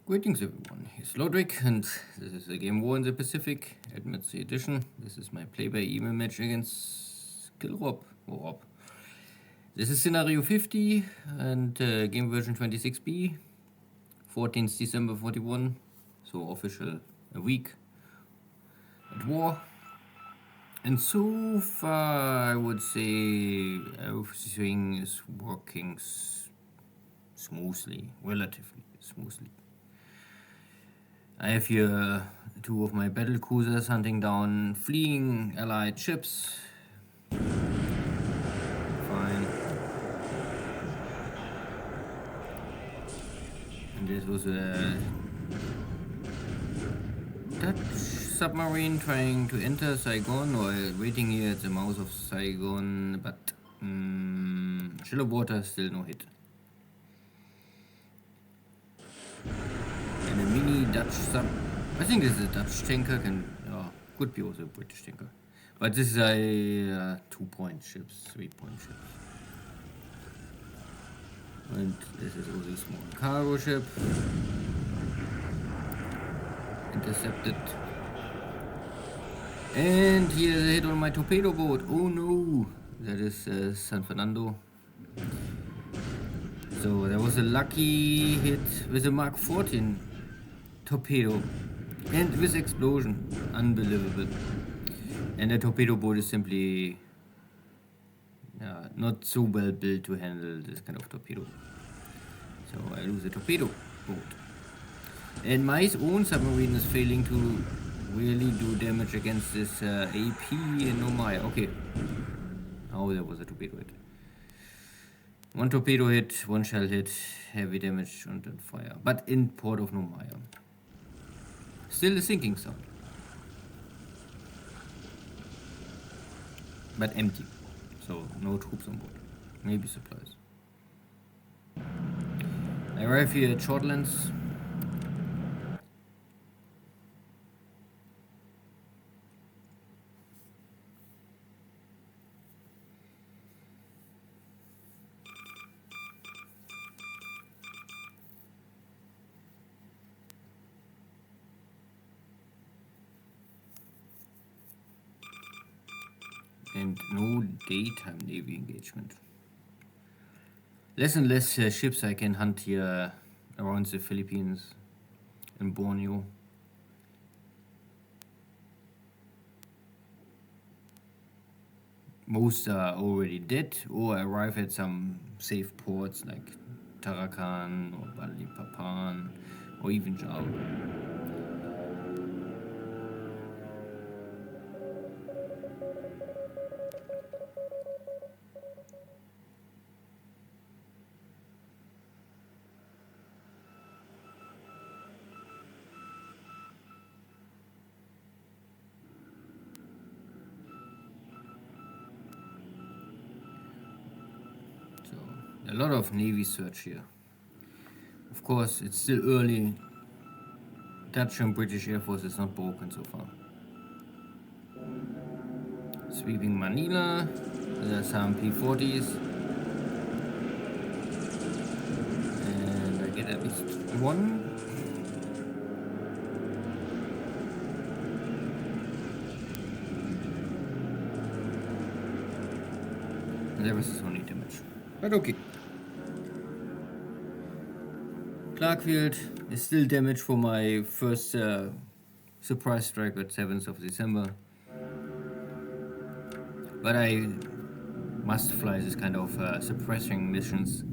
Greetings everyone, here's Lodrik and this is a game War in the Pacific, Admiralty Edition. This is my play-by-email match against RA8.1. This is scenario 50 and game version 26B, 14th December 41, so official a week at war. And so far I would say everything is working smoothly, relatively smoothly. I have here two of my battle cruisers hunting down fleeing allied ships. Fine. And this was a Dutch submarine trying to enter Xargun, or waiting here at the mouth of Xargun, but shallow water, still no hit. And a mini Dutch sub, I think this is a Dutch tanker, could be also a British tanker. But this is a 2-point ships, 3-point ships. And this is also a small cargo ship. Intercepted. And here's a hit on my torpedo boat. Oh no! That is San Fernando. So there was a lucky hit with a Mark 14 torpedo and with explosion. Unbelievable. And the torpedo boat is simply not so well built to handle this kind of torpedo. So I lose a torpedo boat. And my own submarine is failing to really do damage against this AP in Nomaya. Okay. Oh, there was a torpedo hit. One torpedo hit, one shell hit, heavy damage and then fire. But in port of Nomaya. Still a sinking sound. But empty. So no troops on board. Maybe supplies. I arrive here at Shortlands. And no daytime Navy engagement. Less and less ships I can hunt here around the Philippines and Borneo. Most are already dead or arrive at some safe ports like Tarakan or Balikpapan or even Java. A lot of Navy search here. Of course, it's still early. Dutch and British Air Force is not broken so far. Sweeping Manila. There are some P-40s. And I get at least one. And there was only damage. But okay. Clarkfield is still damaged for my first surprise strike at 7th of December. But I must fly this kind of suppressing missions.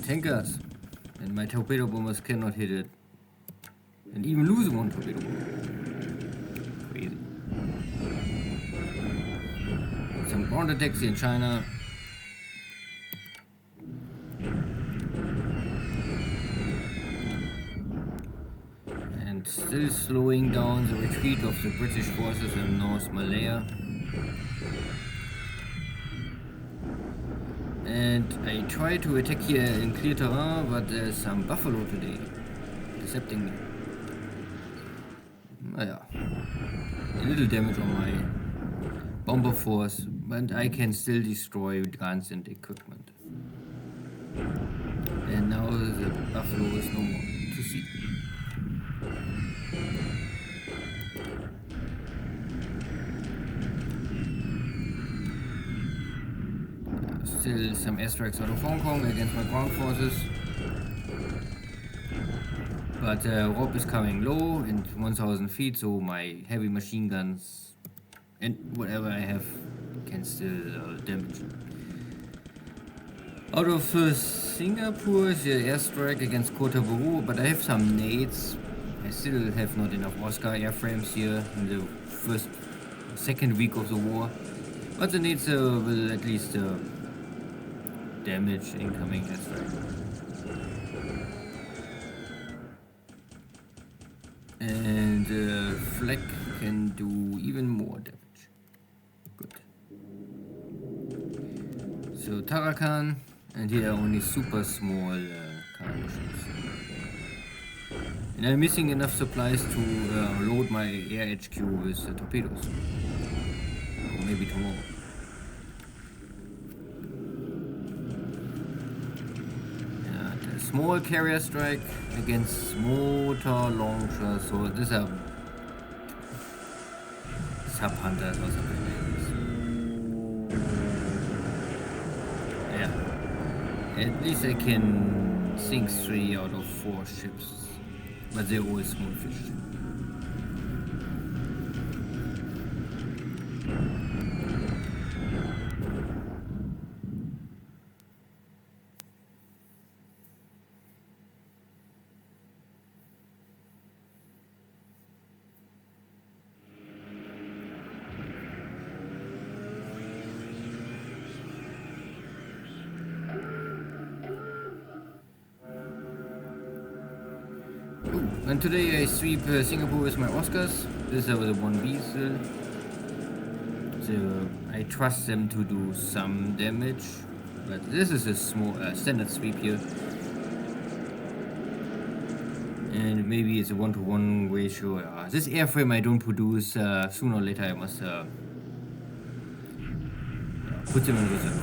Tankers. And my torpedo bombers cannot hit it. And even lose one torpedo bomber. Crazy. Some ground attacks here in China. And still slowing down the retreat of the British forces in North Malaya. And I try to attack here in clear terrain, but there's some buffalo today intercepting me. A little damage on my bomber force, but I can still destroy guns and equipment. And now the Buffalo is no more to see. Still some airstrikes out of Hong Kong against my ground forces. But Rob is coming low in 1000 feet, so my heavy machine guns and whatever I have can still damage. Out of Singapore is the airstrike against Kota Buru, but I have some nades. I still have not enough Oscar airframes here in the second week of the war. But the nades will at least damage incoming airstrike. And Fleck can do even more damage. Good. So Tarakan, and here are only super small cargo ships. And I'm missing enough supplies to load my air HQ with torpedoes. Or maybe tomorrow. Small carrier strike against motor launcher, so these are sub hunters or something like this. Yeah, at least I can sink 3 out of 4 ships, but they're all small fish. And today I sweep Singapore with my Oscars. This is the 1Bs. So I trust them to do some damage. But this is a small standard sweep here. And maybe it's a 1-to-1 ratio. This airframe I don't produce. Sooner or later I must put them in reserve.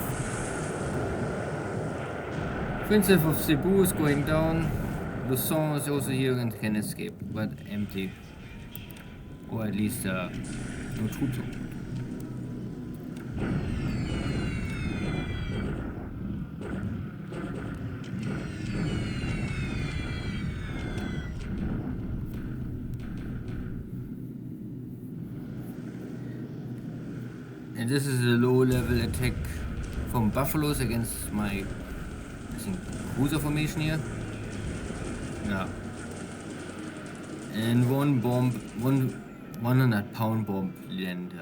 Princess of Cebu is going down. Luzon is also here and can escape, but empty. Or at least no troops on board. And this is a low-level attack from Buffaloes against my, I think, cruiser formation here. Yeah. And one bomb, 100-pound bomb land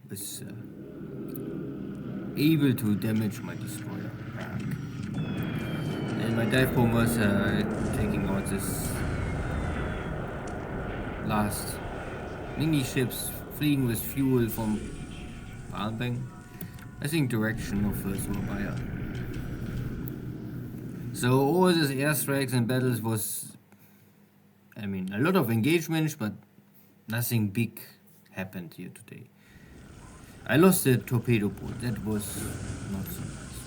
is able to damage my destroyer. And my dive bombers are taking out this last mini ships fleeing with fuel from Palmbang. I think direction of Surabaya. So all these airstrikes and battles was, I mean, a lot of engagement, but nothing big happened here today. I lost the torpedo boat, that was not so nice.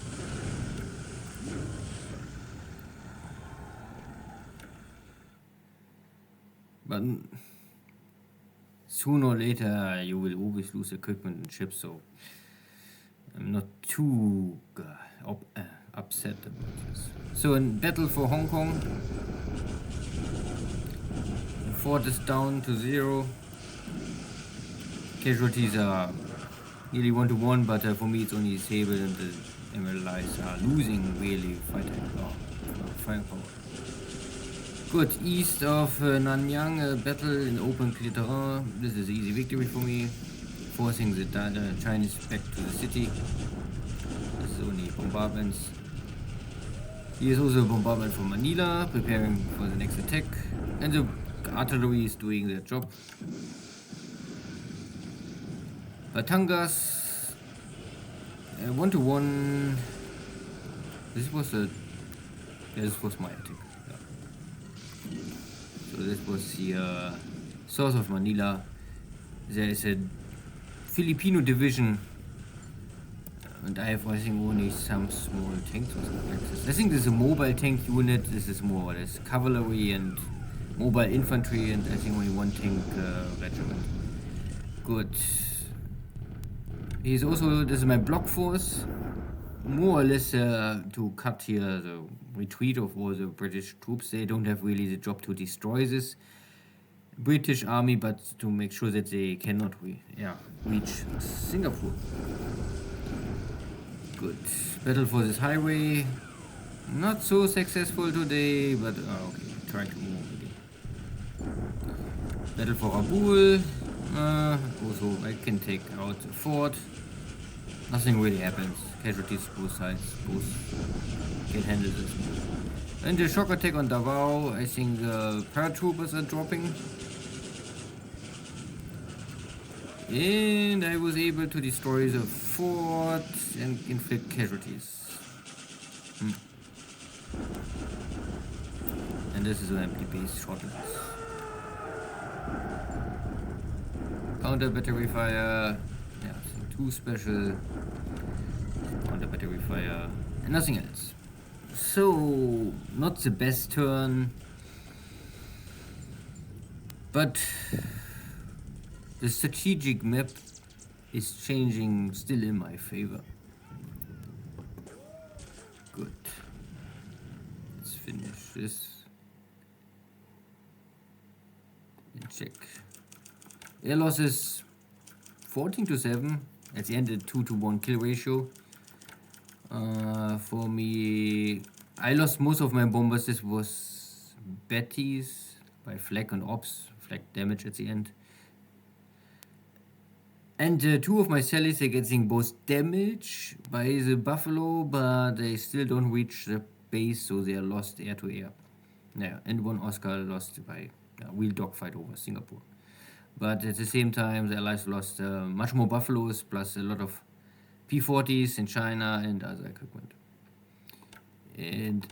But sooner or later you will always lose equipment and ships, so I'm not too upset about this. So in battle for Hong Kong, the fort is down to 0. Casualties are nearly 1-to-1, but for me it's only Sable and the MLIs are losing really firepower. Good, east of Nanyang, battle in open clear terrain. This is easy victory for me, forcing the Chinese back to the city. This is only bombardments. Here's also a bombardment from Manila, preparing for the next attack. And the artillery is doing their job. Batangas, 1-to-1. This was my attack. Yeah. So this was the south of Manila. There is a Filipino division And I have, I think, only some small tanks or something like this. I think this is a mobile tank unit. This is more or less cavalry and mobile infantry, and I think only one tank regiment. Good. He's also, this is my block force. More or less to cut here the retreat of all the British troops. They don't have really the job to destroy this British army, but to make sure that they cannot reach Singapore. Good. Battle for this highway. Not so successful today, but okay, try to move again. Battle for Rabaul. Also, I can take out the fort. Nothing really happens. Casualties both sides, both can handle this. And the shock attack on Davao, I think the paratroopers are dropping. And I was able to destroy the fort and inflict casualties. And this is an empty base shortlands. Counter battery fire. Yeah, two special counter battery fire and nothing else. So not the best turn, but the strategic map is changing still in my favor. Good. Let's finish this and check. Air losses 14-7. At the end, a 2-to-1 kill ratio. For me, I lost most of my bombers. This was Betty's by flak and ops, flak damage at the end. And two of my Sallies are getting both damage by the Buffalo, but they still don't reach the base, so they are lost air to air. Yeah, and one Oscar lost by wheel dogfight over Singapore. But at the same time, the Allies lost much more Buffaloes, plus a lot of P-40s in China and other equipment. And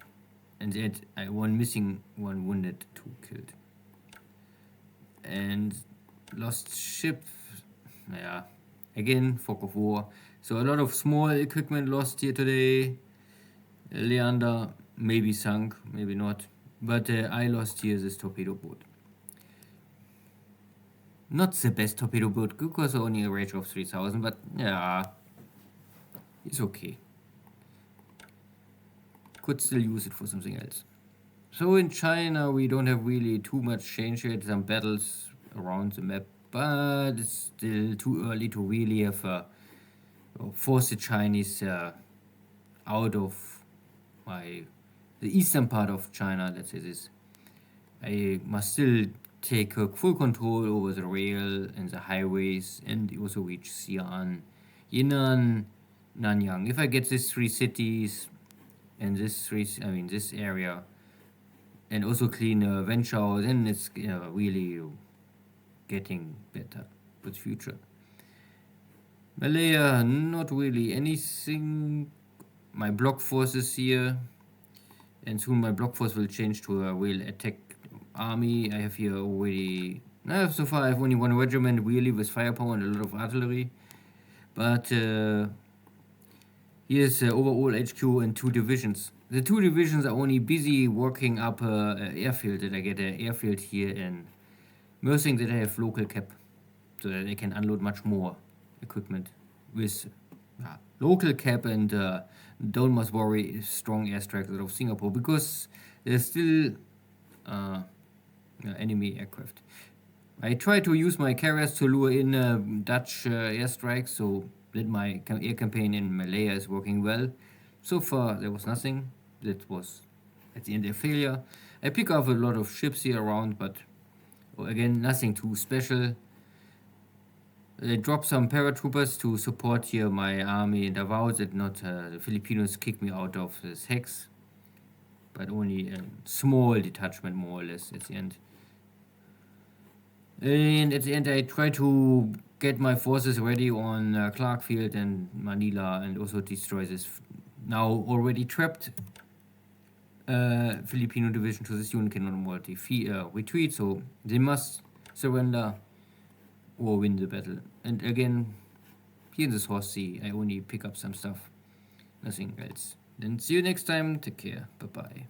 yet I one missing, one wounded, two killed. And lost ship, yeah, again, fog of war. So a lot of small equipment lost here today. Leander maybe sunk, maybe not. But I lost here this torpedo boat. Not the best torpedo boat, because only a range of 3000, but yeah, it's okay. Could still use it for something else. So in China we don't have really too much change yet, some battles around the map, but it's still too early to really have force the Chinese out of the eastern part of China, let's say this. I must still take full control over the rail and the highways and also reach Xi'an, Yinan, Nanyang. If I get these three cities and this area, and also clean Wenzhou, then it's really getting better for the future. Malaya, not really anything. My block forces here, and soon my block force will change to a real attack army. I have here already, so far I have only one regiment really with firepower and a lot of artillery, but here's overall HQ and two divisions. The two divisions are only busy working up an airfield, that I get an airfield here in Mersing, that I have local cap, so that I can unload much more equipment with local cap, and don't must worry strong airstrikes out of Singapore, because there's still enemy aircraft. I try to use my carriers to lure in Dutch airstrikes, so that my air campaign in Malaya is working well. So far there was nothing. That was at the end a failure. I pick up a lot of ships here around, but again nothing too special. I drop some paratroopers to support here my army in Davao, that not the Filipinos kick me out of this hex, but only a small detachment more or less at the end. And at the end I try to get my forces ready on Clarkfield and Manila, and also destroy this now already trapped Filipino division. To this unit cannot more retreat, so they must surrender or win the battle. And again, here in this horse sea, I only pick up some stuff, nothing else. Then see you next time. Take care. Bye bye.